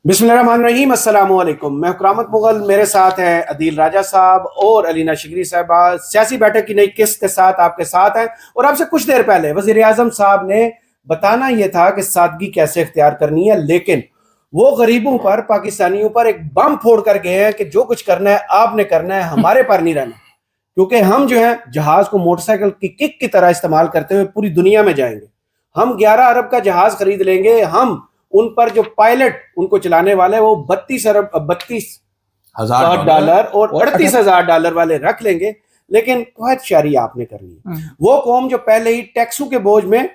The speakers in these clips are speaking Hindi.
बिस्मिल्लाहिर्रहमानिर्रहीम, अस्सलामु अलैकुम। मैं करामत मुगल, मेरे साथ हैं अदील राजा साहब और अलीना शिगरी साहबा। सियासी बैठक की नई किस्त के साथ आपके साथ हैं। और आपसे कुछ देर पहले वज़ीर आज़म साहब ने बताना यह था कि सादगी कैसे इख्तियार करनी है, लेकिन वो गरीबों पर, पाकिस्तानियों पर एक बम फोड़ कर गए हैं कि जो कुछ करना है आपने करना है, हमारे पर नहीं रहना। क्योंकि हम जो है जहाज को मोटरसाइकिल की किक की तरह इस्तेमाल करते हुए पूरी दुनिया में जाएंगे। हम 11 अरब का जहाज खरीद लेंगे। हम उन पर जो पायलट उनको चलाने वाले वो 32,000 और $38,000 वाले रख लेंगे। लेकिन कुवैत शारी आपने करनी है। वो कौम जो पहले ही टैक्सों के बोझ में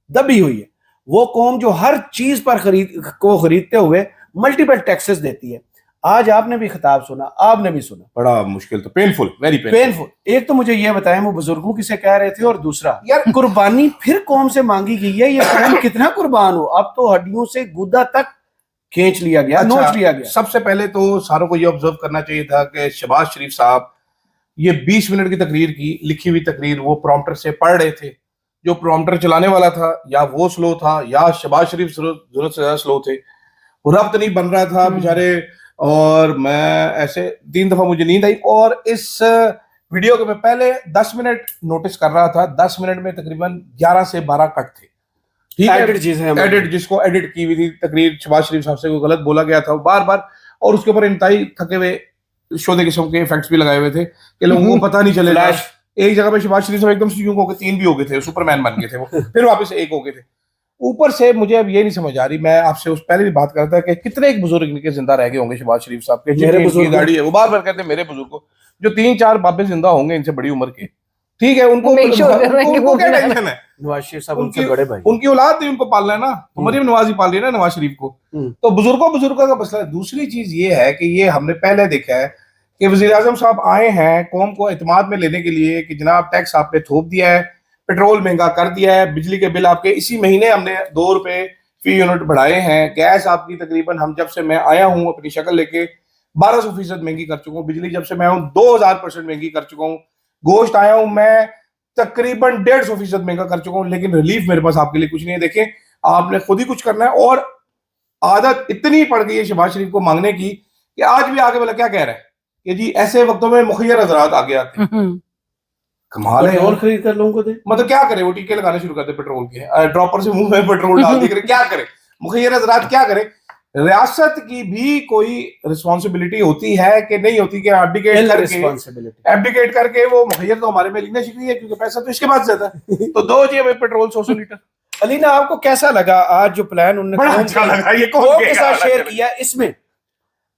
दबी हुई है, वो कौम जो हर चीज पर खरीदते हुए मल्टीपल टैक्सेस देती है। आज आपने भी खिताब सुना, आपने भी सुना, बड़ा मुश्किल, तो पेनफुल, वेरी पेनफुल। एक तो मुझे ये बताएं वो बुजुर्गों किसे कह रहे थे, और दूसरा यार कुर्बानी फिर कौम से मांगी गई है। ये कौम कितना कुर्बान हो, अब तो हड्डियों से गुदा तक खींच लिया गया, नोच लिया गया। सबसे पहले तो सारों को ये ऑब्जर्व करना चाहिए था कि शहबाज शरीफ साहब ये 20 मिनट की तकरीर की, लिखी हुई तकरीर वो प्रॉम्प्टर से पढ़ रहे थे। जो प्रॉम्प्टर चलाने वाला था या वो स्लो था या शहबाज शरीफ जरूरत से ज्यादा स्लो थे, रब्त नहीं बन रहा था बेचारे। और मैं ऐसे 3 दफा मुझे नींद आई, और इस वीडियो के मैं पहले 10 मिनट नोटिस कर रहा था। 10 मिनट में तकरीबन 11 से 12 कट थे। ठीक है, एडिट जिसको एडिट की हुई थी तकरीर, शहबाज शरीफ साहब से गलत बोला गया था बार बार, और उसके ऊपर इंतहाई थके हुए शोधे किस्म के इफेक्ट्स भी लगाए हुए थे कि लोगों को पता नहीं चलेगा। एक जगह पे शहबाज शरीफ साहब एकदम से यूं हो गए, 3 भी हो गए थे, सुपरमैन बन गए थे वो, फिर वापस 1 हो गए थे। ऊपर से मुझे अब ये नहीं समझ आ रही, मैं आपसे उस पहले भी बात कर रहा था कि कितने एक बुजुर्ग इनके जिंदा रह गए होंगे शहबाज शरीफ साहब के, जिनकी गाड़ी है वो बार बार कहते हैं मेरे बुजुर्ग को, जो 3-4 बाबे जिंदा होंगे इनसे बड़ी उम्र के। ठीक है, उनको क्या टेंशन है, नवाज शरीफ साहब उनके बड़े भाई, उनकी औलाद थी, उनको पालना है ना। तो मरियम नवाज ही पाल रही है ना नवाज शरीफ को। तो बुजुर्गों का मसला है। दूसरी चीज ये है कि ये हमने पहले देखा है कि वजीर आजम साहब आए हैं कौम को एतमाद में लेने के लिए कि जनाब टैक्स आप पे थोप दिया है, पेट्रोल महंगा कर दिया है, बिजली के बिल आपके इसी महीने हमने 2 रुपए फी यूनिट बढ़ाए हैं, गैस आपकी तकरीबन हम जब से मैं आया हूं अपनी शक्ल लेके 1200% महंगी कर चुका हूँ, बिजली जब से मैं हूँ 2000% महंगी कर चुका हूँ, गोश्त आया हूं मैं तकरीबन 150% महंगा कर चुका हूँ, लेकिन रिलीफ मेरे पास आपके लिए कुछ नहीं है। देखें, आपने खुद ही कुछ करना है। और आदत इतनी पड़ गई है शहबाज शरीफ को मांगने की कि आज भी आगे वाला क्या कह रहा है कि जी ऐसे वक्तों में मुखियर हजरात आगे आते हैं। कमाल है, और खरीद कर लोगों को दे। मतलब क्या करे, वो टीके लगाने शुरू कर दे पेट्रोल के, ड्रॉपर से मुंह में पेट्रोल डाल दे, क्या करे मुखियर हजरात, क्या करे। रियासत की भी कोई रिस्पॉन्सिबिलिटी होती है कि नहीं होती कि एब्डिकेट करके वो मुखियर तो हमारे में लिखना चाहिए, क्योंकि पैसा तो इसके पास ज्यादा है, तो दो जी हमें पेट्रोल 100 लीटर। अलीना, आपको कैसा लगा आज जो प्लान उन्होंने अच्छा लगा, ये के साथ शेयर किया इसमें?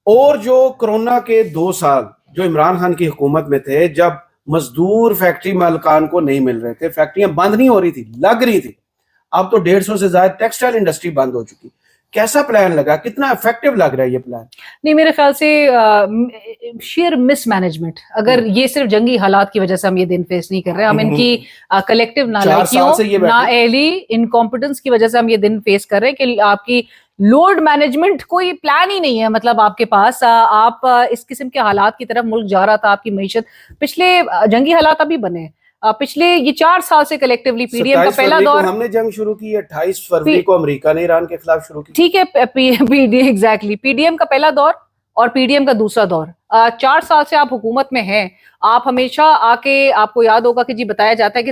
और जो कोरोना के 2 साल जो इमरान खान की हुकूमत में थे, जब मजदूर फैक्ट्री मालिकान को नहीं मिल रहे थे, फैक्ट्रियां बंद नहीं हो रही थी, लग रही थी, अब तो 150 से ज्यादा टेक्सटाइल इंडस्ट्री बंद हो चुकी। कैसा प्लान लगा, कितना इफेक्टिव लग रहा है ये प्लान? नहीं, मेरे ख्याल से शेयर मिसमैनेजमेंट, अगर ये सिर्फ जंगी हालात की वजह से हम ये दिन फेस नहीं कर रहे, हम इनकी कलेक्टिव नालायकियों, नाअहली, इनकॉम्पिटेंस की वजह से हम ये दिन फेस कर रहे हैं कि आपकी लोड मैनेजमेंट कोई प्लान ही नहीं है। मतलब आपके पास आप इस किस्म के हालात की तरफ मुल्क जा रहा था, आपकी मईशत पिछले जंगी हालात अभी बने, पिछले ये 4 साल से कलेक्टिवली पीडीएम का पहला दौर हमने जंग शुरू की, 28 फरवरी को अमेरिका ने ईरान के खिलाफ शुरू की। ठीक है, एग्जैक्टली पीडीएम का पहला दौर और पीडीएम का दूसरा दौर। 4 साल से आप हुकूमत में हैं, आप हमेशा आके, आपको याद होगा कि जी बताया जाता है कि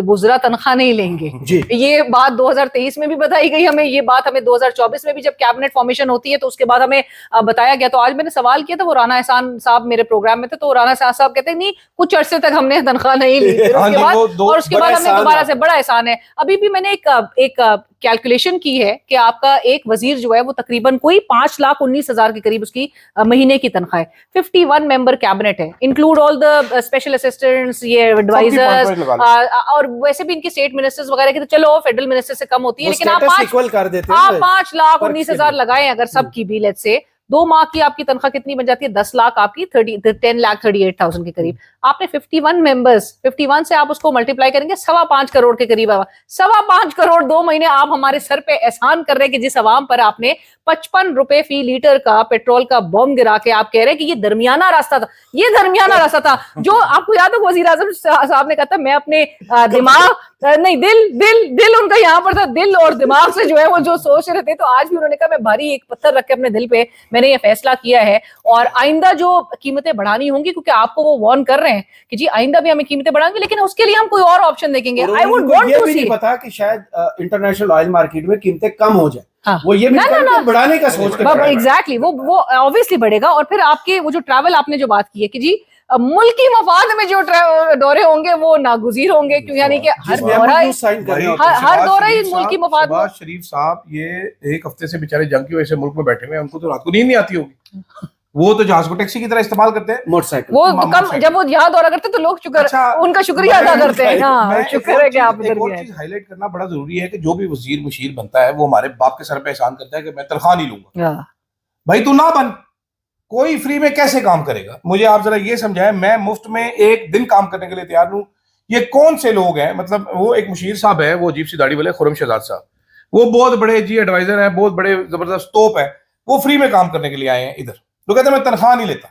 बुजरा तनख्वाह नहीं लेंगे जी। ये बात 2023 में भी बताई गई हमें, ये बात हमें 2024 में भी जब कैबिनेट फॉर्मेशन होती है तो उसके बाद हमें बताया गया। तो आज मैंने सवाल किया था, वो राना एहसान साहब मेरे प्रोग्राम में थे, तो राना एहसान साहब कहते हैं नहीं कुछ अरसे तक हमने तनख्वाह नहीं ली, और उसके बाद हमें दोबारा से बड़ा एहसान है। अभी भी मैंने एक कैलकुलेशन की है कि आपका एक वजीर जो है वो तकरीबन कोई 5,19,000 के करीब उसकी महीने की तनख्वाह है। 51 मेंबर कैबिनेट है, include all the special assistants, ये एडवाइजर्स, और वैसे भी इनके स्टेट मिनिस्टर्स वगैरह की तो चलो फेडरल मिनिस्टर से कम होती है, लेकिन आप 5,19,000 लगाए अगर सबकी भी, लेट्स से 2 माह की आपकी तनख्वाह कितनी बन जाती है? 10 लाख आपकी 10,38,000 के करीब। आपने 51 मेंबर्स, 51 से आप उसको मल्टीप्लाई करेंगे 5.25 करोड़ के करीब। 5.25 करोड़ 2 महीने आप हमारे सर पे एहसान कर रहे हैं कि जिस अवाम पर आपने 55 रुपए फी लीटर का पेट्रोल का बम गिरा के आप कह रहे हैं कि ये दरमियाना रास्ता था। ये दरमियाना रास्ता था जो आपको याद हो वजीर आजम साहब ने कहा था मैं अपने दिमाग नहीं दिल उनका यहाँ पर था, दिल और दिमाग से जो है वो जो सोच रहे थे। तो आज भी उन्होंने कहा मैं भारी एक पत्थर रख के अपने दिल पे मैंने ये फैसला किया है और आइंदा जो कीमतें बढ़ानी होंगी, क्योंकि आपको वो वार्न कर रहे हैं कि जी आइंदा भी हमें कीमतें बढ़ाएंगे, लेकिन उसके लिए हम कोई और ऑप्शन देखेंगे। आई वुड वांट टू सी, पता कि शायद इंटरनेशनल ऑयल मार्केट में कीमतें कम हो जाए। हाँ। वो ये बढ़ाने का सोच कर एग्जैक्टली वो ऑब्वियसली बढ़ेगा। और फिर आपके वो जो ट्रैवल आपने जो बात की है कि जी मुल्की मफाद में जो दौरे होंगे वो नागुजीर होंगे, क्यों यानी कि हर दौरा ही मुल्की मफाद। शहबाज शरीफ साहब ये एक हफ्ते से बेचारे जंग की वजह से मुल्क में बैठे हुए हैं, उनको तो रात को नींद नहीं आती होगी। वो तो जहाज को टैक्सी की तरह इस्तेमाल करते हैं, मोटरसाइकिल। वो कम जब वो यहाँ दौरा करते तो लोग उनका शुक्रिया अदा करते हैं। हाँ, शुक्र है कि आप एक और चीज हाईलाइट करना बड़ा जरूरी है कि जो भी वजीर मुशीर बनता है वो हमारे बाप के सर पे एहसान करता है कि मैं तनख्वाह नहीं लूंगा। भाई तू ना बन, कोई फ्री में कैसे काम करेगा? मुझे आप जरा ये समझाएं, मैं मुफ्त में एक दिन काम करने के लिए तैयार हूं। ये कौन से लोग हैं? मतलब वो एक मुशीर साहब है, वो अजीब सी दाढ़ी वाले खुर्रम शहजाद साहब, वो बहुत बड़े जी एडवाइजर हैं, बहुत बड़े जबरदस्त तोप है, वो फ्री में काम करने के लिए आए हैं इधर। तो कहते हैं मैं तनख्वाह नहीं लेता।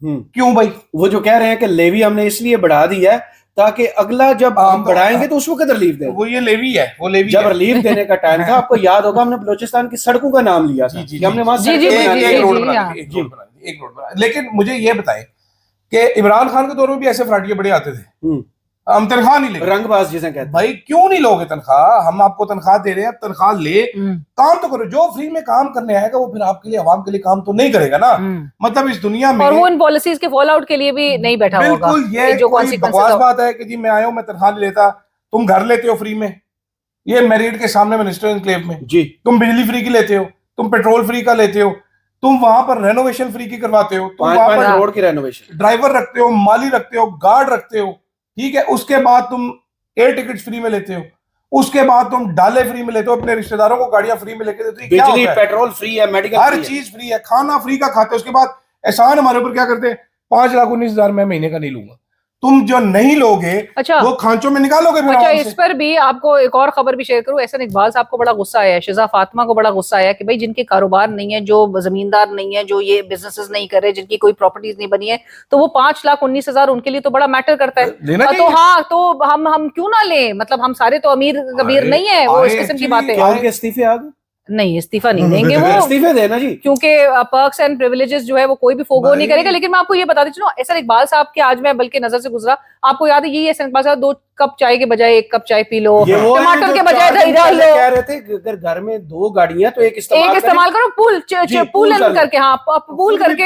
क्यों भाई? वो जो कह रहे हैं कि लेवी हमने इसलिए बढ़ा दी है ताकि अगला जब हम बढ़ाएंगे तो उस वक्त रिलीफ दें। वो ये लेवी है, वो लेवी जब रिलीफ देने का टाइम था, आपको याद होगा हमने बलोचिस्तान की सड़कों का नाम लिया था कि हमने वहां एक रोड बना। लेकिन मुझे ये बताएं कि इमरान खान के दौर में भी ऐसे फराटिये बड़े आते थे, हम तनख्वाह नहीं लेंगे, रंगबाज जिसे कहते हैं। भाई क्यों नहीं लोगे तनख्वाह? हम आपको तनख्वाह दे रहे हैं, तनख्वाह ले, काम तो करो। जो फ्री में काम करने आएगा वो फिर आपके लिए, आवाम के लिए काम तो नहीं करेगा ना। मतलब इस दुनिया में, और वो इन पॉलिसीज के फॉल आउट के लिए भी नहीं बैठा होगा। बिल्कुल, ये जो कोई बकवास बात है कि जी मैं आया हूं, मैं तनख्वाह नहीं लेता। तुम घर लेते हो फ्री में, ये मेरिट के सामने मिनिस्टर एनक्लेव में जी, तुम बिजली फ्री की लेते हो, तुम पेट्रोल फ्री का लेते हो, तुम वहां पर रेनोवेशन फ्री की करवाते हो, तुम वहां पर रोड की रेनोवेशन, ड्राइवर रखते हो, माली रखते हो, गार्ड रखते हो, ठीक है। उसके बाद तुम एयर टिकट फ्री में लेते हो, उसके बाद तुम डाले फ्री में लेते हो, अपने रिश्तेदारों को गाड़ियां फ्री में लेके देते हो। बिजली पेट्रोल फ्री है, मेडिकल हर चीज फ्री है, खाना फ्री का खाते हो। उसके बाद एहसान हमारे ऊपर क्या करते हैं? 5,19,000 मैं महीने का नहीं लूंगा। तुम जो नहीं लोगे अच्छा, वो खांचों में निकालोगे। अच्छा, इस पर भी आपको एक और खबर भी शेयर करूं। एहसन इकबाल साहब को बड़ा गुस्सा आया है, शिजा फातिमा को बड़ा गुस्सा आया कि भाई जिनके कारोबार नहीं है, जो जमींदार नहीं है, जो ये बिजनेसेस नहीं कर रहे, जिनकी कोई प्रॉपर्टीज नहीं बनी है, तो वो 5,19,000 उनके लिए तो बड़ा मैटर करता है। तो हाँ, तो हम क्यों ना लें? मतलब हम सारे तो अमीर कबीर नहीं है। वो इस किस्म की बातें इस्तीफे आ गए? नहीं, इस्तीफा नहीं देंगे वो, इस्तीफे देना जी, क्योंकि पर्क्स एंड प्रिविलेजेस जो है वो कोई भी फोगो नहीं करेगा। लेकिन मैं आपको ये बता देती हूँ, एहसन इकबाल साहब के आज मैं बल्कि नजर से गुजरा, आपको याद है यही एहसन इकबाल साहब 2 कप चाय के बजाय 1 कप चाय पी लो, टमाटर के बजाय दही डाल लो। कह रहे थे अगर घर में 2 गाड़ियां तो एक इस्तेमाल करो, पूल करके, हाँ पूल करके।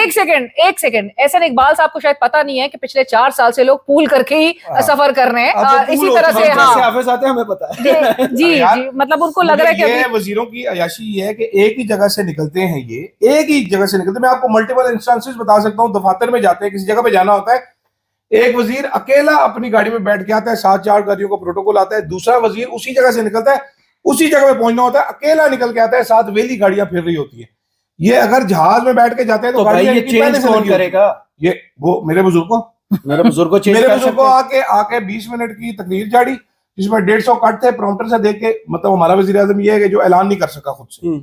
एक सेकंड, एहसन इकबाल साहब को शायद पता नहीं है कि पिछले 4 साल से लोग पूल करके ही सफर कर रहे हैं। इसी तरह से हमें पता है जी, मतलब उनको लग रहा है कि वजीरों की अयाशी है कि एक ही जगह से निकलते हैं, ये एक ही जगह से निकलते हैं। मैं आपको मल्टीपल इंस्टेंसेस बता सकता हूँ। दफातर में जाते हैं, किसी जगह पे जाना होता है, एक वजीर अकेला अपनी गाड़ी में बैठ के आता है, 7 4 गाड़ियों का प्रोटोकॉल आता है, दूसरा वजीर उसी जगह से निकलता है, उसी जगह पे पहुंचना होता है, अकेला निकल के आता है, 7 वेली गाड़ियां फिर रही होती है। ये अगर जहाज में बैठ के जाते हैं तो गाड़ियां चेंज कौन करेगा? ये वो मेरे बुजुर्ग को आके 20 मिनट की तकरीर जारी, जिसमें 150 कट थे, प्रॉम्प्टर से देख के, मतलब हमारा वजीर आजम ये है कि जो ऐलान नहीं कर सका खुद से,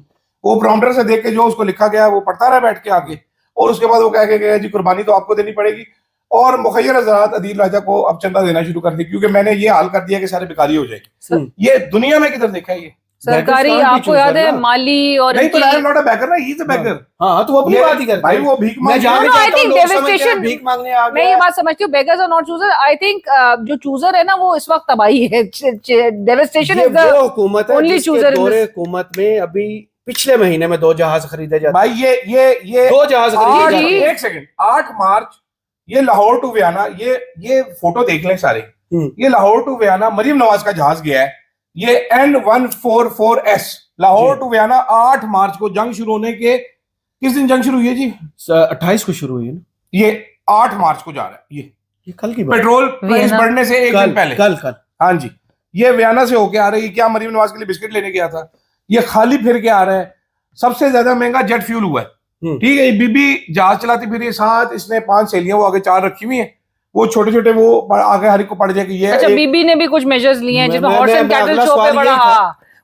वो प्रॉम्प्टर से देख के जो उसको लिखा गया वो पढ़ता रहा बैठ के आगे, और उसके बाद वो कह के गया जी कुर्बानी तो आपको देनी पड़ेगी, और मुखय्यर हज़रात अदील राजा को अब चंदा देना शुरू कर दी, क्योंकि मैंने ये हाल कर दिया कि सारे बेकारी हो जाएंगे। ये दुनिया में किधर देखा है ये सरकारी? आपको याद है माली और नहीं, तो नॉट अ बैकर ना, ही इज अ बैकर। हां, तो वो अपनी बात ही करता भाई, वो भीख मांगने, आई थिंक डेविस्टेशन, भीख मांगने आ गया। मैं ये बात समझती हूँ, beggars are not chooser. I think जो चूजर है ना वो इस वक्त तबाही है। डेविस्टेशन इज द हुकूमत है ओनली चूजर। हुकूमत में अभी पिछले महीने में 2 जहाज खरीदे जाते। भाई ये 2 जहाज खरीदे जाते। एक सेकंड, 8 मार्च ये लाहौर टू वियाना, ये फोटो देख लें सारे, ये लाहौर टू वियाना मरीम नवाज का जहाज गया है, ये N144S लाहौर टू वियाना 8 मार्च को। जंग शुरू होने के किस दिन जंग शुरू हुई है जी? 28 को शुरू हुई है ना, ये 8 मार्च को जा रहा है। ये कल की बात, पेट्रोल प्राइस बढ़ने से एक दिन पहले, कल हाँ जी, ये वियाना से होके आ रही है। क्या मरीम नवाज के लिए बिस्किट लेने गया था? ये खाली फिर के आ रहा है। सबसे ज्यादा महंगा जेट फ्यूल हुआ है ठीक है, ये बीबी जहाज चलाती फिर ये साथ, इसने 5 सहेलियां वो आगे 4 रखी हुई हैं, वो छोटे छोटे वो आगे हर एक को पड़ जाए कि ये अच्छा, बीबी ने भी कुछ मेजर्स लिए हैं, जिसमें हॉर्स एंड कैटल शो पे बड़ा,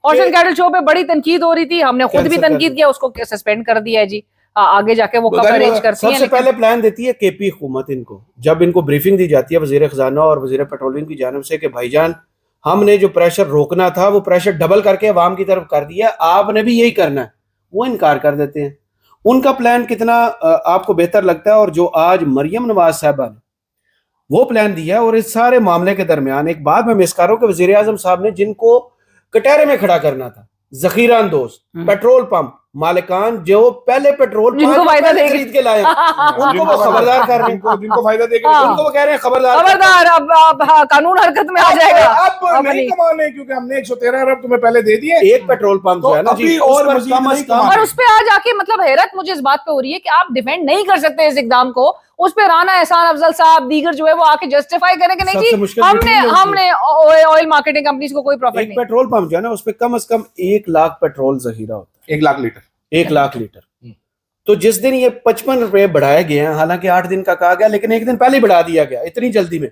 हॉर्स एंड कैटल शो पे बड़ी तनकीद हो रही थी, हमने खुद भी तनकीद किया, उसको सस्पेंड कर दिया है जी। आगे जाके वो कब अरेंज करती हैं। सबसे पहले प्लान देती है केपी हुकूमत इनको, जब इनको ब्रीफिंग दी जाती है वजीर खजाना और वजीर पेट्रोलियम की जानिब से कि भाईजान हमने जो प्रेशर रोकना था वो प्रेशर डबल करके अवाम की तरफ कर दिया, आपने भी यही करना है, वो इनकार कर देते हैं। उनका प्लान कितना आपको बेहतर लगता है? और जो आज मरियम नवाज साहबा ने वो प्लान दिया, और इस सारे मामले के दरमियान एक बात मैं मिस कर रहा हूं कि वजीर आजम साहब ने जिनको कटहरे में खड़ा करना था, जखीरा अंदोज, पेट्रोल पंप मालिकान जो पहले पेट्रोल जिनको फायदा देंगे खरीद के लाए उनको वो खबरदार कर रहे हैं, जिनको फायदा देंगे उनको वो कह रहे हैं खबरदार खबरदार, अब कानून हरकत में आ जाएगा। अब नहीं कमाने, क्योंकि हमने 113 अरब तुम्हें पहले दे दिए। एक पेट्रोल पंप जो है ना जी, और उस पर कम से कम, और उस पे आ जाके मतलब हैरत मुझे इस बात पे हो रही है कि आप डिफेंड नहीं कर सकते इस इकदाम को, उस पे राना एहसान अफजल साहब दीगर जो है वो आके जस्टिफाई करें कि नहीं जी हमने ऑयल मार्केटिंग कंपनीज को कोई प्रॉफिट नहीं। पेट्रोल पंप जो है ना उस पे कम से कम 1 लाख पेट्रोल जहीरा होता है, 1 लाख लीटर, 1 लाख लीटर। तो जिस दिन ये 55 रुपए बढ़ाए गए हैं, हालांकि 8 दिन का कहा गया लेकिन एक दिन पहले ही बढ़ा दिया गया इतनी जल्दी में,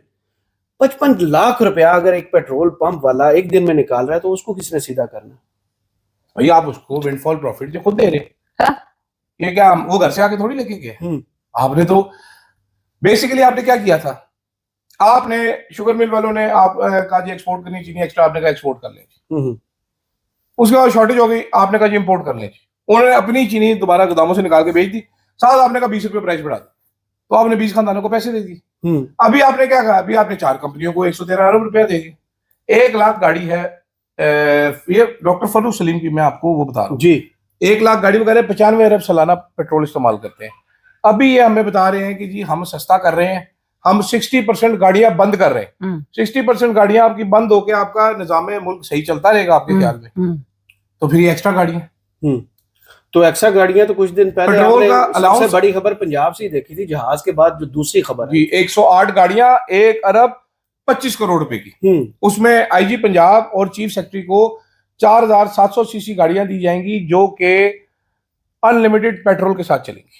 55 लाख रुपया अगर एक पेट्रोल पंप वाला एक दिन में निकाल रहा है तो उसको किसने सीधा करना? भैया आप उसको विंडफॉल प्रॉफिट जो खुद दे रहे, ये क्या वो घर से आके थोड़ी लेके गए। आपने तो बेसिकली आपने क्या किया था, आपने शुगर मिल वालों ने आप कहा जी एक्सपोर्ट करनी चीनी एक्स्ट्रा, आपने कहा एक्सपोर्ट कर लें, उसके बाद शॉर्टेज हो गई, आपने कहा जी इंपोर्ट कर लें, उन्होंने अपनी चीनी दोबारा गोदामों से निकाल के बेच दी, साथ आपने कहा 20 रुपए प्राइस बढ़ा दी, तो आपने 20 खानदानों को पैसे दे दिए। अभी आपने क्या कहा, अभी आपने 4 कंपनियों को 113 अरब रुपया देंगे, 1 लाख गाड़ी है, ये डॉक्टर फरूख सलीम की मैं आपको वो बता रहा हूँ जी, 1 लाख गाड़ी वगैरह 95 अरब सालाना पेट्रोल इस्तेमाल करते हैं। अभी ये हमें बता रहे हैं कि जी हम सस्ता कर रहे हैं, हम 60% गाड़ियां बंद कर रहे हैं, 60% गाड़ियां आपकी बंद होकर आपका निजाम मुल्क सही चलता रहेगा आपके ख्याल में, तो फिर ये एक्स्ट्रा गाड़ियां, तो एक्स्ट्रा गाड़ियां तो कुछ दिन पहले पेट्रोल का सबसे बड़ी खबर पंजाब से ही देखी थी, जहाज के बाद जो दूसरी खबर जी 108 गाड़ियां 1 अरब 25 करोड़ रुपए की, उसमें आईजी पंजाब और चीफ सेक्रेटरी को 4700 सीसी गाड़ियां दी जाएंगी जो कि अनलिमिटेड पेट्रोल के साथ चलेंगी।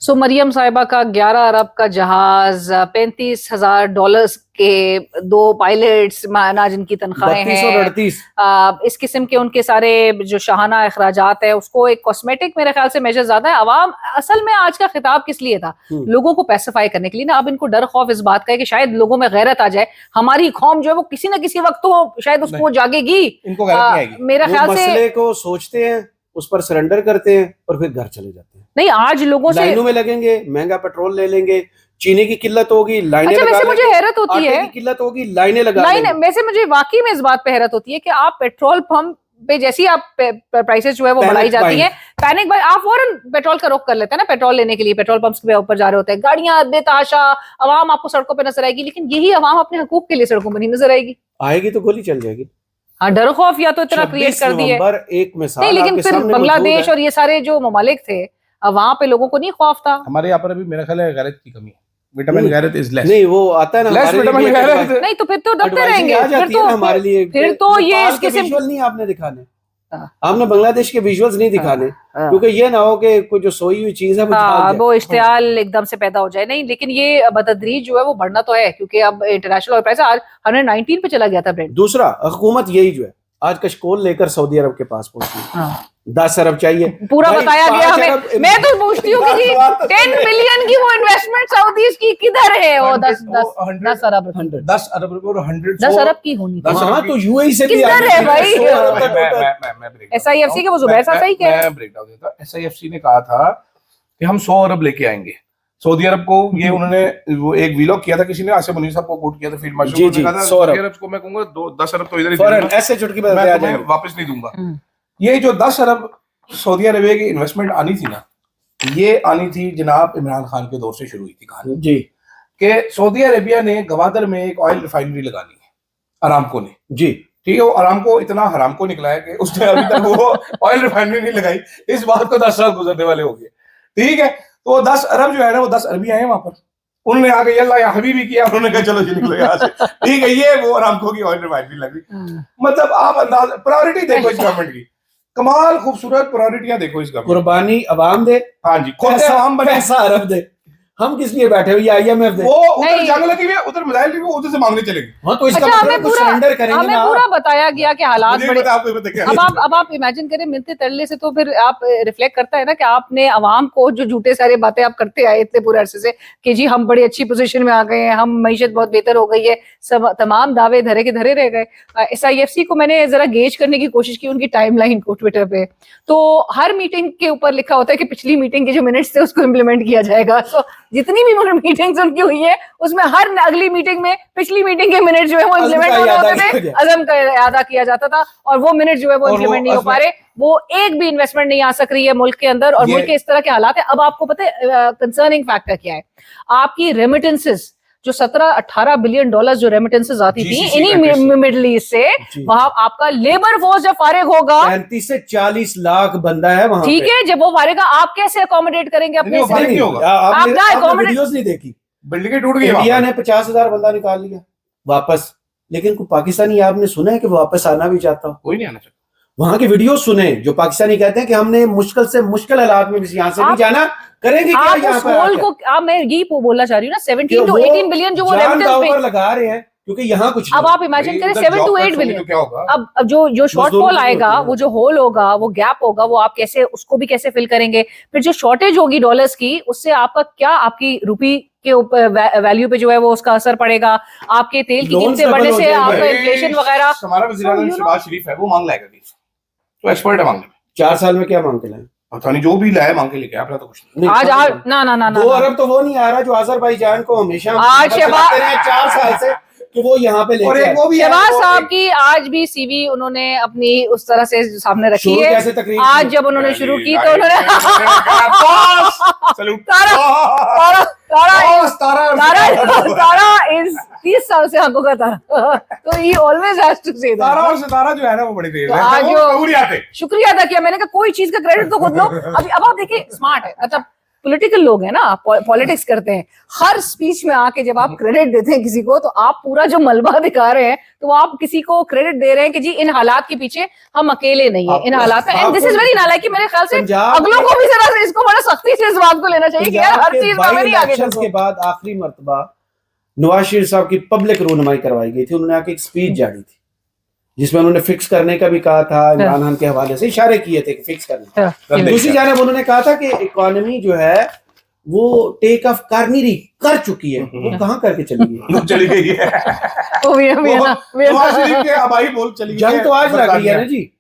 सो मरियम साहिबा का 11 अरब का जहाज, $35,000 के 2 पायलट्स, माना जिनकी तनख्वाहें हैं, इस किस्म के उनके सारे जो शाहाना अखराजात है, उसको एक कॉस्मेटिक मेरे ख्याल से मेजर ज्यादा है। अवाम असल में आज का खिताब किस लिए था? लोगों को पैसिफाई करने के लिए ना। अब इनको डर खौफ इस बात का है कि शायद लोगों में गैरत आ जाए, हमारी कौम जो है वो किसी ना किसी वक्त तो शायद उसको जागेगी, इनको गैरत नहीं आएगी। मेरा ख्याल से मसले को सोचते हैं, उस पर सरेंडर करते हैं और फिर घर चले जाते हैं। नहीं, आज लोगों से लाइनों में लगेंगे, महंगा पेट्रोल ले लेंगे, चीनी की किल्लत होगी, लाइनें अच्छा, लगा वैसे मुझे हैरत होती आटे है, की किल्लत होगी, लाइनें लगा लेंगे। वैसे मुझे वाकई में इस बात पे हैरत होती है कि आप पेट्रोल पंप पे जैसी आप प्राइसेस जो है वो बढ़ाई जाती है, पैनिक बाय, आप फौरन पेट्रोल का रोक कर लेते हैं ना पेट्रोल लेने के लिए, पेट्रोल पंप्स के ऊपर जा रहे होते हैं, गाड़ियां बेतहाशा, आवाम आपको सड़कों पे नजर आएगी, लेकिन यही आवाम अपने हकूक के लिए सड़कों में नहीं नजर आएगी, आएगी तो गोली चल जाएगी। हाँ, डर खौफ या तो इतना क्रिएट कर दिए। एक मिसाल नहीं, लेकिन फिर बांग्लादेश और ये सारे जो ममालिक थे, वहां पे लोगों को नहीं खौफ था। हमारे यहाँ पर अभी मेरा ख्याल है गैरत की कमी है, विटामिन गैरत इज लेस। नहीं, वो आता है ना लेस विटामिन गैरत, नहीं तो फिर तो दबते रहेंगे, हमारे लिए फिर तो ये इस किस्म विजुअल नहीं आपने दिखाने, आपने बांग्लादेश के विजुअल्स नहीं दिखाने, क्योंकि ये ना हो कि कोई जो सोई हुई चीज है वो इश्तियाल एकदम से पैदा हो जाए। नहीं, लेकिन ये बतदरीज जो है वो बढ़ना तो है, क्योंकि अब इंटरनेशनल ऑयल प्राइस आज 119 पे चला गया था ब्रेंट। दूसरा, हुकूमत यही जो है आज कशकोल लेकर सऊदी अरब के पास पहुंची, 10 अरब चाहिए, पूरा बताया गया हमें। मैं तो पूछती हूँ कि 10 बिलियन की वो इन्वेस्टमेंट सऊदीज की किधर है? वो 10 अरब 10 अरब रुपए और 10 अरब की होनी थी। हाँ, तो यूएई से भी किधर है भाई? SIFC के वो जुबैर साहब सही कह रहे हैं। मैं ब्रेकडाउन देता। SIFC ने कहा था कि हम 100 अरब लेके आएंगे सऊदी अरब को। ये उन्होंने वो एक वीलॉग किया था, किसी ने आसिफ मुनीर साहब को कोट किया था, फील्ड मार्शल ने कहा था सऊदी अरब को मैं कहूंगा 10 अरब तो इधर ही ऐसे चुटकी मैं तुम्हें वापस नहीं दूंगा। ये जो 10 अरब सऊदी अरबिया की इन्वेस्टमेंट आनी थी ना, ये आनी थी जनाब इमरान खान के दौर से शुरू हुई थी कहानी जी, कि सऊदी अरबिया ने गवादर में एक ऑयल रिफाइनरी लगानी है, अरामको ने जी, ठीक है। वो अरामको इतना हरामको निकला है कि उसने अभी तक वो ऑयल रिफाइनरी नहीं लगाई, इस बात को 10 साल गुजरने वाले हो गए, ठीक है। तो 10 अरब जो है ना, वो 10 अरबी आए वहां पर, उन्होंने आगे अल्लाह या हबीबी किया, उन्होंने कहा चलो जी निकलो यहाँ से, ठीक है। ये वो अरामको की ऑयल रिफाइनरी लगी। मतलब आप अंदाज प्रायोरिटी देखो इस गवर्नमेंट की, कमाल खूबसूरत प्रायोरिटियां देखो इस गवर्नमेंट। कुर्बानी अवाम दे, हाँ जी, खुद पैसा हम बने, पैसा अरब दे, हम किस लिए बैठे हुए, IMF दे। वो उधर नहीं। जंग लगी हुई है, उधर मिसाइल लगी हुई है, उधर से मांगने चलेंगे। हाँ तो इसका अच्छा, मतलब हमें कुछ पूरा सरेंडर करेंगे हमें ना। पूरा बताया गया कि हालात मुझे बड़े। पता आपको पता क्या है। अब आप इमेजिन करें मिलते तरले से, तो फिर आप रिफ्लेक्ट करता है ना कि आपने अवाम को जो झूठे सारे बातें आप करते आए इतने पूरे अरसे से कि जी हम बड़ी अच्छी पोजीशन में आ गए हैं, हम मईशत बहुत बेहतर हो गई है, सब तमाम दावे धरे के धरे रह गए। SIFC को मैंने जरा गेज करने की कोशिश की, उनकी टाइमलाइन को ट्विटर पे, तो हर मीटिंग के ऊपर लिखा होता है कि पिछली मीटिंग के जो मिनट्स थे उसको इम्प्लीमेंट किया जाएगा। तो जितनी भी मीटिंग्स उनकी हुई है उसमें हर अगली मीटिंग में पिछली मीटिंग के मिनट जो है वो इम्प्लीमेंट होने होते थे, अज़म का अदा किया जाता था, और वो मिनट जो है वो इम्प्लीमेंट नहीं हो पा रहे। वो एक भी इन्वेस्टमेंट नहीं आ सक रही है मुल्क के अंदर, और मुल्क के इस तरह के हालात है। अब आपको पता है कंसर्निंग फैक्टर क्या है? आपकी रेमिटेंसेस जो 17-18 बिलियन डॉलर जो रेमिटेंसेस आती थी GCC इन्हीं मिडिल ईस्ट से, वहां आपका लेबर फोर्स जब फारिग होगा 35 से 40 लाख बंदा है वहां। ठीक है, जब वो फारिग, आप कैसे अकोमोडेट करेंगे अपने नहीं, वो फारिग नहीं होगा। आपने आपने वीडियोस नहीं देखी, बिल्डिंगें टूट गई इंडिया ने 50,000 बंदा निकाल लिया वापस, लेकिन कोई पाकिस्तानी आपने सुना है कि वो वापस आना भी चाहता हो? कोई नहीं आना चाहता। वहां के वीडियो सुने जो पाकिस्तानी कहते हैं कि हमने मुश्किल से मुश्किल हालात में भी यहाँ से नहीं जाना, करेंगे क्या आप यहाँ उस पर होल आकर? को, आप मैं यही बोलना चाह रही हूँ ना, 17 कि to वो 18 बिलियन जो वो जान रेमिटेंस दांव पे, पर लगा रहे हैं क्योंकि यहाँ कुछ अब नहीं। आप इमेजिन करें उधर 7 job to 8 cuts होंगे बिलियन। तो क्या होगा? अब जो मजदूरों शॉर्टफॉल की आएगा, जरूरत है। वो जो होल होगा, वो गैप होगा, वो आप कैसे उसको भी कैसे फिल करेंगे? फिर जो शॉर्टेज होगी डॉलर्स की, उससे आपका क्या, आपकी रुपी के ऊपर वैल्यू पे जो है वो उसका असर पड़ेगा, आपके तेल की Loans कीमतें double बढ़ने हो से जाएंगे। आपका इन्फ्लेशन वगैरह। हमारा वज़ीर आज़म शहबाज शरीफ है, वो मांग लाएगा किसी, तो एक्सपर्ट है मांगने में। 4 साल में क्या मांग के लाए? पता नहीं, जो भी लाए मांग के लेके आया, अपना तो कुछ नहीं। आज समझ आज लो। ना ना ना ना 2 अरब तो वो नहीं आ रहा जो अजरबैजान को हमेशा आज शहबाज- बताते रहे 4 साल से कि वो यहाँ पे और लेके एक आए। वो भी है, शहबाज वो साहब एक- की आज भी CV उन्होंने अपनी उस तरह से सामने रखी शुरू है। कैसे तकरीर आज की? जब उन्होंने शुरू की तो तारा उन्होंने तारा इज 30 साल से आंखों का तारा, तो ही ऑलवेज हैज टू से तारा और सितारा जो है ना वो बड़ी तेज तो है, आज वो जो- कबूल ही आते। शुक्रिया अदा किया मैंने, कहा कोई चीज का क्रेडिट तो खुद लो। अभी अब आप देखिए, स्मार्ट है, मतलब पॉलिटिकल लोग हैं ना, पॉलिटिक्स करते हैं, हर स्पीच में आके जब आप क्रेडिट देते हैं किसी को, तो आप पूरा जो मलबा दिखा रहे हैं, तो आप किसी को क्रेडिट दे रहे हैं कि जी इन हालात के पीछे हम अकेले नहीं है, इन हालात में। एंड दिस इज वेरी नालायकी, मेरे ख्याल से पंजाब अगलों को भी जरा से इसको बड़ा सख्ती से इस बात को लेना चाहिए कि यार पंजाब हर के चीज में बाई हमें नहीं आगे इलेक्शंस चलो। के बाद आखिरी मर्तबा नवाज शरीफ साहब की पब्लिक रहनुमाई करवाई गई थी। उन्होंने आके एक स्पीच जारी थी जिसमें उन्होंने फिक्स करने का भी कहा था, इमरान खान के हवाले से इशारे किए थे कि फिक्स करने। हाँ, दूसरी जानब उन्होंने कहा था कि इकोनॉमी जो है वो टेक ऑफ कर नहीं रही, कर चुकी है। वो कहाँ करके चली गई? वो चली गई है। वो भी है, नवाज शरीफ के आबाई बोल चली गई जंग है तो आज लग रही है ना जी,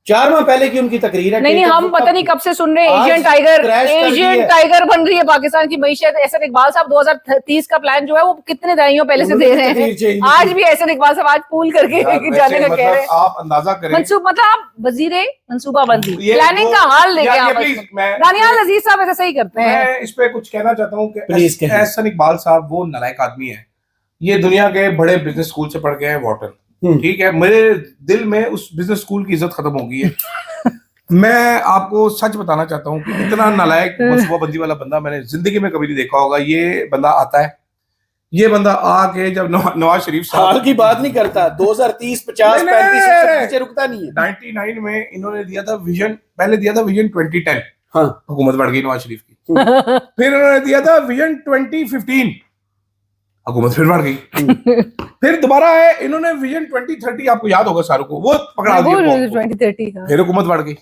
4 माह पहले की उनकी तकरीर है। नहीं नहीं, Take हम off पता नहीं कब से सुन रहे हैं आज एशियन टाइगर, crash कर दी एशियन है। टाइगर बन रही है पाकिस्तान की मईशत। एहसन इकबाल साहब 2030 का प्लान जो है वो कितने दहाइयों पहले से दे रहे तकरीर हैं। change आज की। भी एहसन इकबाल साहब आज पूल करके यार, जाने वैसे का कह रहे हैं। आप अंदाजा करें, मतलब आप वजीरे मंसूबाबंदी, ये प्लानिंग वो- का हाल लेके यार, ये आप प्लीज, मैं दानियाल अजीज साहब ऐसा सही करते हैं। मैं इस पे कुछ कहना चाहता हूँ कि Please कहिए। एहसन इकबाल साहब वो नालायक आदमी है। ये दुनिया के बड़े बिजनेस स्कूल से पढ़ के हैं, वॉटन, ठीक है। मेरे दिल में उस बिजनेस स्कूल की इज्जत खत्म हो गई है। मैं आपको सच बताना चाहता हूँ कि इतना नालायक मनसूबाबंदी वाला बंदा मैंने जिंदगी में कभी नहीं देखा होगा। ये बंदा आता है, ये बंदा आके जब नवाज शरीफ हाल साहब की बात नहीं करता, 2030, 50, नहीं, 35 नहीं, से पीछे रुकता नहीं है। 99 में इन्होंने दिया था विजन, पहले दिया था विजन 2010, हाँ। हुकूमत बढ़ गई नवाज शरीफ की। फिर इन्होंने दिया था विजन 2015, हुकूमत फिर बढ़ गई। फिर दोबारा है इन्होंने विजन 2030, आपको याद होगा सारों को, वो पकड़ा दिया कौम को। 2030 का फिर हुकूमत बढ़ गई,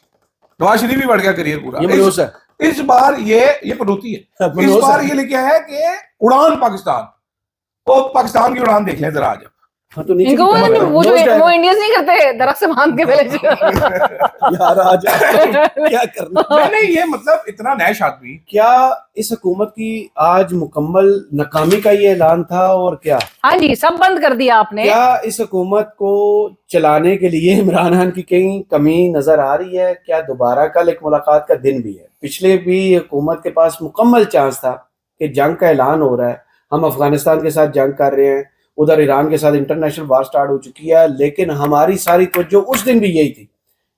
नवाज शरीफ भी बढ़ गया करियर पूरा। ये मनोस है। इस बार ये पनौती है। इस मनोस बार है। ये लेके आया है कि उड़ान पाकिस्तान, वो पाकिस्तान की उड़ान देख लें जरा आज। हाँ, तो नीचे इनको की कमर है। वो जो नोज वो ड्राइव। इंडियंस नहीं करते दरख्त से बांध के पहले यार आज क्या करना। नहीं, ये मतलब इतना नैश आदमी। क्या इस हुकूमत की आज मुकम्मल नाकामी का ये ऐलान था और क्या हाँ जी, सब बंद कर दिया आपने। क्या इस हुकूमत को चलाने के लिए इमरान खान की कहीं कमी नजर आ रही है? क्या दोबारा कल एक मुलाकात का दिन भी है? पिछले भी हुकूमत के पास मुकम्मल चांस था कि जंग का ऐलान हो रहा है, हम अफगानिस्तान के साथ जंग कर रहे हैं, उधर ईरान के साथ इंटरनेशनल वार स्टार्ट हो चुकी है, लेकिन हमारी सारी तवज्जो उस दिन भी यही थी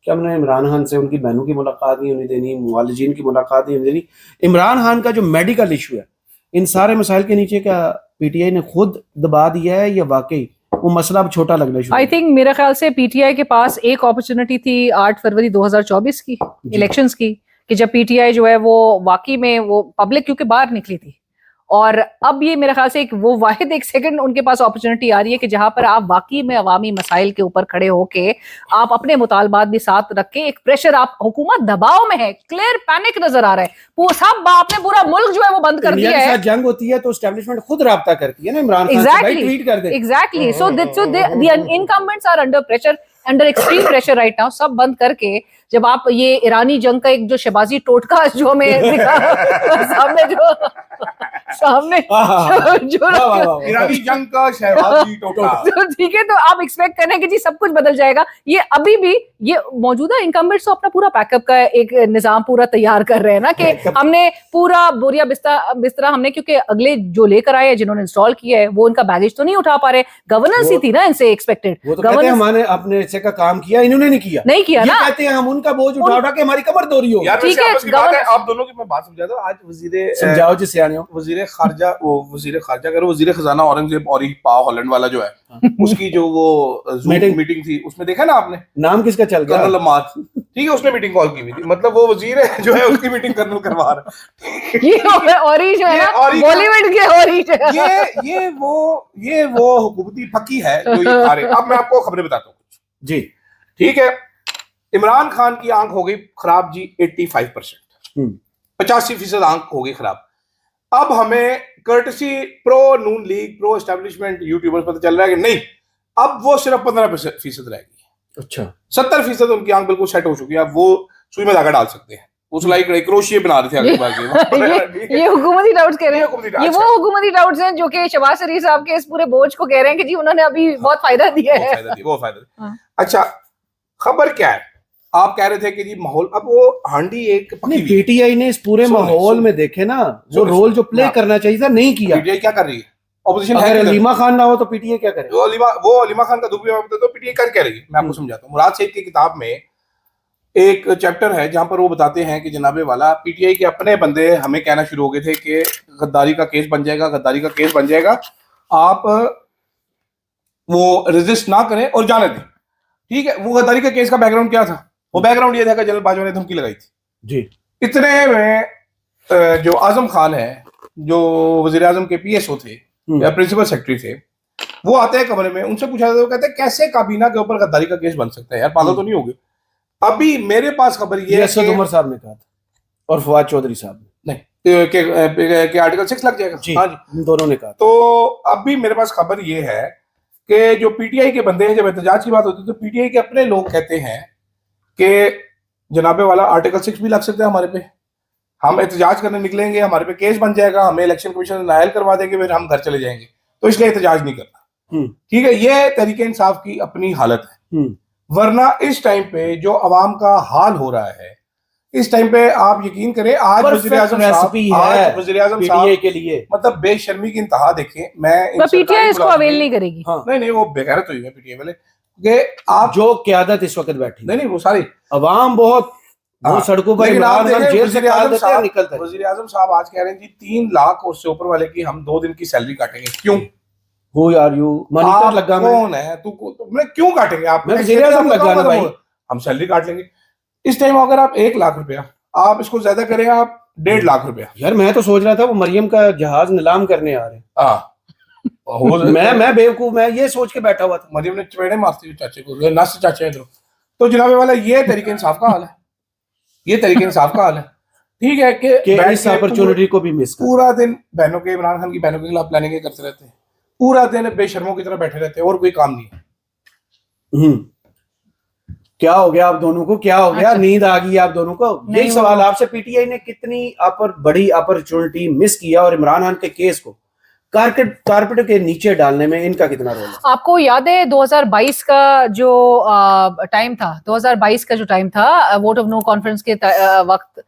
कि हमने इमरान खान से उनकी बहनों की मुलाकात नहीं होने देनी, मुआलिजीन की मुलाकात नहीं होने देनी। इमरान खान का जो मेडिकल इशू है, इन सारे मसाइल के नीचे क्या PTI ने खुद दबा दिया है या वाकई वो मसला अब छोटा लगना शुरू आई थिंक मेरे ख्याल से पीटीआई के पास एक अपॉर्चुनिटी थी 8 फरवरी 2024 की इलेक्शंस की, कि जब पीटीआई जो है वो वाकई में वो पब्लिक क्योंकि बाहर निकली थी, और अब ये मेरे ख्याल से एक वो वाहिद एक सेकंड उनके पास अपॉर्चुनिटी आ रही है कि जहां पर आप वाकई में अवामी मसाइल के ऊपर खड़े होके आप अपने मुतालबात भी साथ रख के एक प्रेशर, आप हुकूमत दबाव में है, क्लियर पैनिक नजर आ रहा है, वो सब आपने पूरा मुल्क जो है वो बंद कर इंडिया दिया के है। साथ जंग होती है तो एस्टेब्लिशमेंट खुद राब्ता करती है ना इमरान खान से, भाई Exactly. ट्वीट कर दे। Exactly. So the incumbents are under pressure, under extreme pressure right now. सब बंद करके जब आप ये ईरानी जंग का एक जो शहबाजी टोटका जो हमें दिखा सामने जो ईरानी जंग का शहबाजी टोटका। तो ठीक है, तो आप एक्सपेक्ट करें कि जी सब कुछ बदल जाएगा। ये अभी भी ये मौजूदा इनकम्बेंट्स तो अपना पूरा पैकअप का एक निजाम पूरा तैयार कर रहे हैं ना, कि हमने पूरा बोरिया बिस्तरा हमने, क्योंकि अगले जो लेकर आए जिन्होंने इंस्टॉल किया है वो इनका बैगेज तो नहीं उठा पा रहे। गवर्नेंस ही थी ना इनसे एक्सपेक्टेड। वो तो कहते हैं हमने अपने हिस्से का काम किया, इन्होंने नहीं किया। नहीं किया ये ना, कहते हैं हम उनका बोझ उठा उठा के हमारी कमर दोरी हो। यार ठीक वैसे है, आपस की बात है, आप दोनों की मैं बात समझा दूं। आज समझाओ जी सियानियों। वजीर खारजा करो, वजीर खजाना औरंगजेब और पाव हॉलैंड वाला जो है उसकी जो वो मीटिंग थी, उसमें देखा ना आपने नाम किसका चल गया? कर्नल अम्माद, ठीक है, उसने मीटिंग कॉल की हुई थी। मतलब वो वजीर है जो है उसकी मीटिंग कर्नल करवा रहा है। ये औरी जो है ना बॉलीवुड के औरी जो है। ये वो हुकूमती फकी है जो ये खा रहे। अब मैं आपको खबरें बताता हूँ जी, ठीक है। इमरान खान की आंख हो गई खराब जी 85%, 85% आंख हो गई खराब। अब हमें कर्टसी प्रो नून लीग प्रो एस्टेब्लिशमेंट यूट्यूबर्स पता चल रहा है कि नहीं, अब वो सिर्फ 15% रहेगी। अच्छा, 70% उनकी आंख बिल्कुल सेट हो चुकी है। अब वो सुई में धागा डाल सकते हैं। उस लाइक क्रोशिये बना रहे थे आगे बागे। ये हुकूमती डाउट्स कह रहे हैं, ये वो हुकूमती डाउट्स हैं जो कि शहबाज शरीफ साहब के इस पूरे बोझ को कह रहे हैं कि जी उन्होंने अभी बहुत फायदा दिया है। वो फायदा। अच्छा, खबर क्या है? आप कह रहे थे कि जी माहौल, अब वो हांडी एक पीटीआई ने इस पूरे माहौल में देखे ना वो रोल जो प्ले करना चाहिए था नहीं किया। पीटीआई क्या कर रही है? ऑपोजिशन अगर अलीमा खान ना हो तो पीटीआई क्या करे? वो अलीमा खान का दुबई तो पीटीआई कर क्या रही है? मैं आपको समझाता हूँ। मुराद सईद की किताब में एक चैप्टर है जहां पर वो बताते हैं कि जनाबे वाला पीटीआई के अपने बंदे हमें कहना शुरू हो गए थे कि गद्दारी का केस बन जाएगा, गद्दारी का केस बन जाएगा, आप वो रेजिस्ट ना करें और जाने दें। ठीक है, वो गद्दारी का केस का बैकग्राउंड क्या था? वो बैकग्राउंड ये था कि जनरल बाजवा ने धमकी लगाई थी जी। इतने में जो आजम खान है, जो वजीर आजम के पीएसओ थे या प्रिंसिपल सेक्रेटरी थे, वो आते हैं कमरे में, उनसे पूछा जाता है, कहते हैं कैसे काबीना के ऊपर गद्दारी का केस बन सकता है? यार पागल तो नहीं हो गए? अभी मेरे पास खबर ये असद उमर साहब ने कहा था और फवाद चौधरी साहब ने नहीं कि आर्टिकल 6 लग जाएगा जी। हाँ जी, इन दोनों ने कहा। तो अभी मेरे पास खबर ये है कि जो पीटीआई के बंदे हैं, जब एहतजाज की बात होती है तो पीटीआई के अपने लोग कहते हैं कि जनाबे वाला आर्टिकल 6 भी लग सकता है हमारे पे, हम एहतजाज करने निकलेंगे, हमारे पे केस बन जाएगा, हमें इलेक्शन कमीशन नायल करवा देंगे, फिर हम घर चले जाएंगे, तो इसलिए एहतजाज नहीं करना। ठीक है, ये तहरीक इंसाफ की अपनी हालत है। वरना इस टाइम पे जो अवाम का हाल हो रहा है, इस टाइम पे आप यकीन करें, आज वज़ीर आज़म साहब के लिए मतलब बेशर्मी की इंतहा देखें। मैं पीटीआई इसको अवेल नहीं करेगी। नहीं, वो बेगैरत हुई है पीटीआई वाले कि आप जो क्यादत इस वक्त बैठी नहीं, वो सारी अवाम बहुत सड़कों पर वज़ीर आज़म साहब आज कह रहे हैं जी 3 लाख और उससे ऊपर वाले की हम 2 दिन की सैलरी काटेंगे। क्यों? Who are you? मॉनिटर लगा कौन है तू? मैं क्यों काटेंगे आप? मैं वज़ीर आज़म लगा ना भाई, हम सैलरी काट लेंगे। इस टाइम अगर आप 1 लाख रुपया, आप इसको ज्यादा करें आप 1.5 लाख रुपया। यार मैं तो सोच रहा था वो मरियम का जहाज नीलाम करने आ रहे हैं। मैं बेवकूफ, मैं ये सोच के बैठा हुआ था। मरियम ने चपेड़े मारती हुई चाचे को, नस चाचे इधर। तो जनाबे वाला ये तरीके इंसाफ का हाल है, ये तरीके इंसाफ का हाल है। ठीक है कि इस अपॉर्चुनिटी को भी मिस पूरा दिन बहनों के, इमरान खान की बहनों के खिलाफ प्लानिंग करते रहते हैं, पूरा दिन बेशर्मों की तरह बैठे रहते हैं और कोई काम नहीं है। क्या हो गया आप दोनों को? क्या हो गया? अच्छा। नींद आ गई आप दोनों को? यही सवाल आपसे। पीटीआई ने कितनी बड़ी अपॉर्चुनिटी मिस किया और इमरान खान के केस को कारपेट के नीचे डालने में इनका कितना रोल है? आपको याद है 2022 का जो टाइम था, 2022 का जो टाइम था वोट ऑफ नो कॉन्फ्रेंस के वक्त,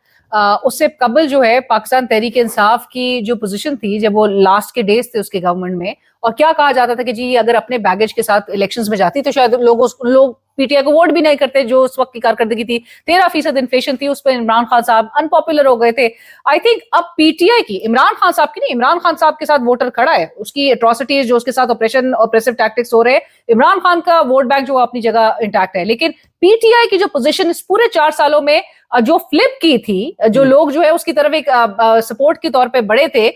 उससे कबल जो है पाकिस्तान तहरीक इंसाफ की जो पोजीशन थी, जब वो लास्ट के डेज थे उसके गवर्नमेंट में, और क्या कहा जाता था कि जी अगर अपने बैगेज के साथ इलेक्शंस में जाती तो शायद लोग पीटीआई को वोट भी नहीं करते, जो उस वक्त की कारकर्दगी थी। 13% इन्फ्लेशन थी, उस पर इमरान खान साहब अनपॉपुलर हो गए थे। आई थिंक अब पीटीआई की, इमरान खान साहब की नहीं, इमरान खान साहब के साथ वोटर खड़ा है, उसकी एट्रोसिटीज जो उसके साथ ऑपरेसिव टैक्टिक्स हो रहे हैं, इमरान खान का वोट बैंक जो अपनी जगह इंटैक्ट है। लेकिन पीटीआई की जो पोजीशन इस पूरे 4 सालों में जो फ्लिप की थी, जो लोग जो है उसकी तरफ एक सपोर्ट के तौर पे बढ़े थे,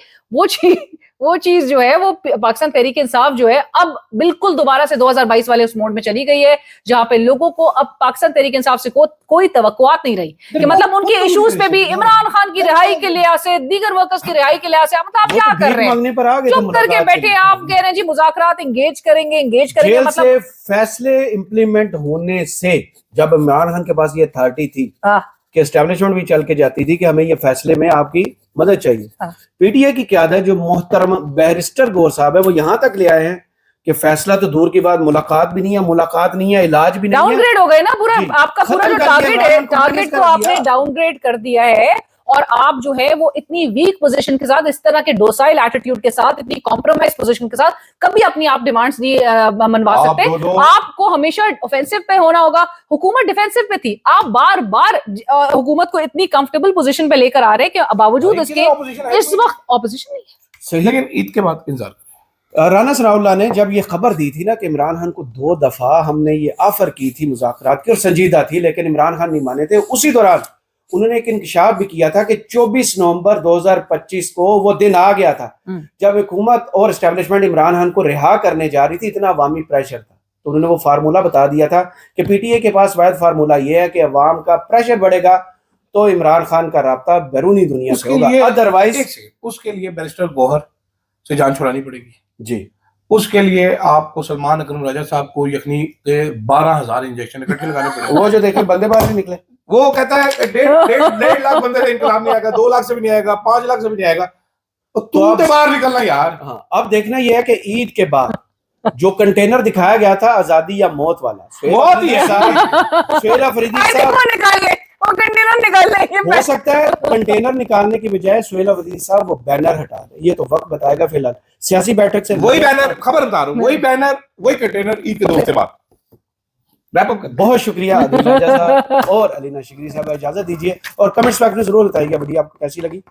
वो चीज जो है वो पाकिस्तान तहरीक इंसाफ जो है अब बिल्कुल दोबारा से 2022 वाले उस मोड में चली गई है, जहां पे लोगों को अब पाकिस्तान तहरीक इंसाफ से कोई तवक्कुआत नहीं रही कि मतलब उनके इश्यूज पे भी इमरान खान की रिहाई के लिहाज से, दीगर वर्कर्स की रिहाई के लिहाज से, मतलब आप क्या कर रहे हैं? चुप करके बैठे, आप कह रहे हैं जी मुज़ाकरात एंगेज करेंगे जेल से मतलब फैसले इंप्लीमेंट होने से, जब इमरान खान के पास ये अथॉरिटी थी कि एस्टेब्लिशमेंट भी चल के जाती थी कि हमें ये फैसले में आपकी मदद चाहिए, पीटीआई की क़यादत जो मोहतरम बैरिस्टर गौर साहब है वो यहाँ तक ले आए हैं कि फैसला तो दूर की बात, मुलाकात भी नहीं है, इलाज भी नहीं है। डाउनग्रेड हो गए ना पूरा, आपका पूरा जो टारगेट है, टारगेट को आपने डाउनग्रेड कर दिया है। और आप जो है वो इतनी वीक पोजीशन के साथ, इस तरह के डोसाइल एटीट्यूड के साथ, इतनी कॉम्प्रोमाइज पोजीशन के साथ कभी अपनी आप डिमांड्स नहीं मनवा सकते। आपको हमेशा ऑफेंसिव पे होना होगा। हुकूमत डिफेंसिव पे थी, आप बार बार हुकूमत को इतनी कंफर्टेबल पोजीशन पे लेकर आ रहे हैं कि बावजूद इसके इस वक्त ऑपोजिशन नहीं है। लेकिन ईद के बाद इंतजार राना सनाउल्लाह ने जब ये खबर दी थी ना कि इमरान खान को 2 दफा हमने ये ऑफर की थी मुज़ाकरात की और संजीदा थी, लेकिन इमरान खान नहीं माने थे। उसी दौरान उन्होंने एक इंकशाफ भी किया था कि 24 नवंबर 2025 को वो दिन आ गया था जब हुकूमत और एस्टेब्लिशमेंट इमरान खान को रिहा करने जा रही थी। इतना अवामी प्रेशर था, तो उन्होंने वो फार्मूला बता दिया था कि पीटीए के पास वाहिद फार्मूला ये है कि अवाम का प्रेशर बढ़ेगा तो इमरान खान का राब्ता बैरूनी दुनिया से होगा, अदरवाइज उसके लिए बैरिस्टर गौहर से जान छुड़ानी पड़ेगी जी। उसके लिए आपको सलमान अकरम राजा साहब को यखनी के 12,000 इंजेक्शन इकट्ठे लगाने पड़ेंगे। वो जो देखे बंदे बाहर निकले, वो कहता है 1.5 लाख बंदे से इनकलाब नहीं आएगा, 2 लाख से भी नहीं आएगा, 5 लाख से भी नहीं आएगा, तो तू तो बाहर निकलना यार। हाँ, अब देखना यह है कि ईद के बाद जो कंटेनर दिखाया गया था आजादी या मौत वाला, मौत ही है। सुहेल अफरीदी साहब वो कंटेनर निकाल लेंगे। हो सकता है कंटेनर निकालने की बजाय सुहेल अफरीदी साहब वो बैनर हटा दें, ये तो वक्त बताएगा। फिलहाल सियासी बैठक से वही बैनर, खबर बता रहा हूं, वही बैनर वही कंटेनर ईद के 2 हफ्ते बाद। बहुत शुक्रिया आदिल राजा साहब और अलीना शिगरी साहब, इजाजत दीजिए और कमेंट्स बॉक्स में जरूर बताइएगा वीडियो आपको कैसी लगी।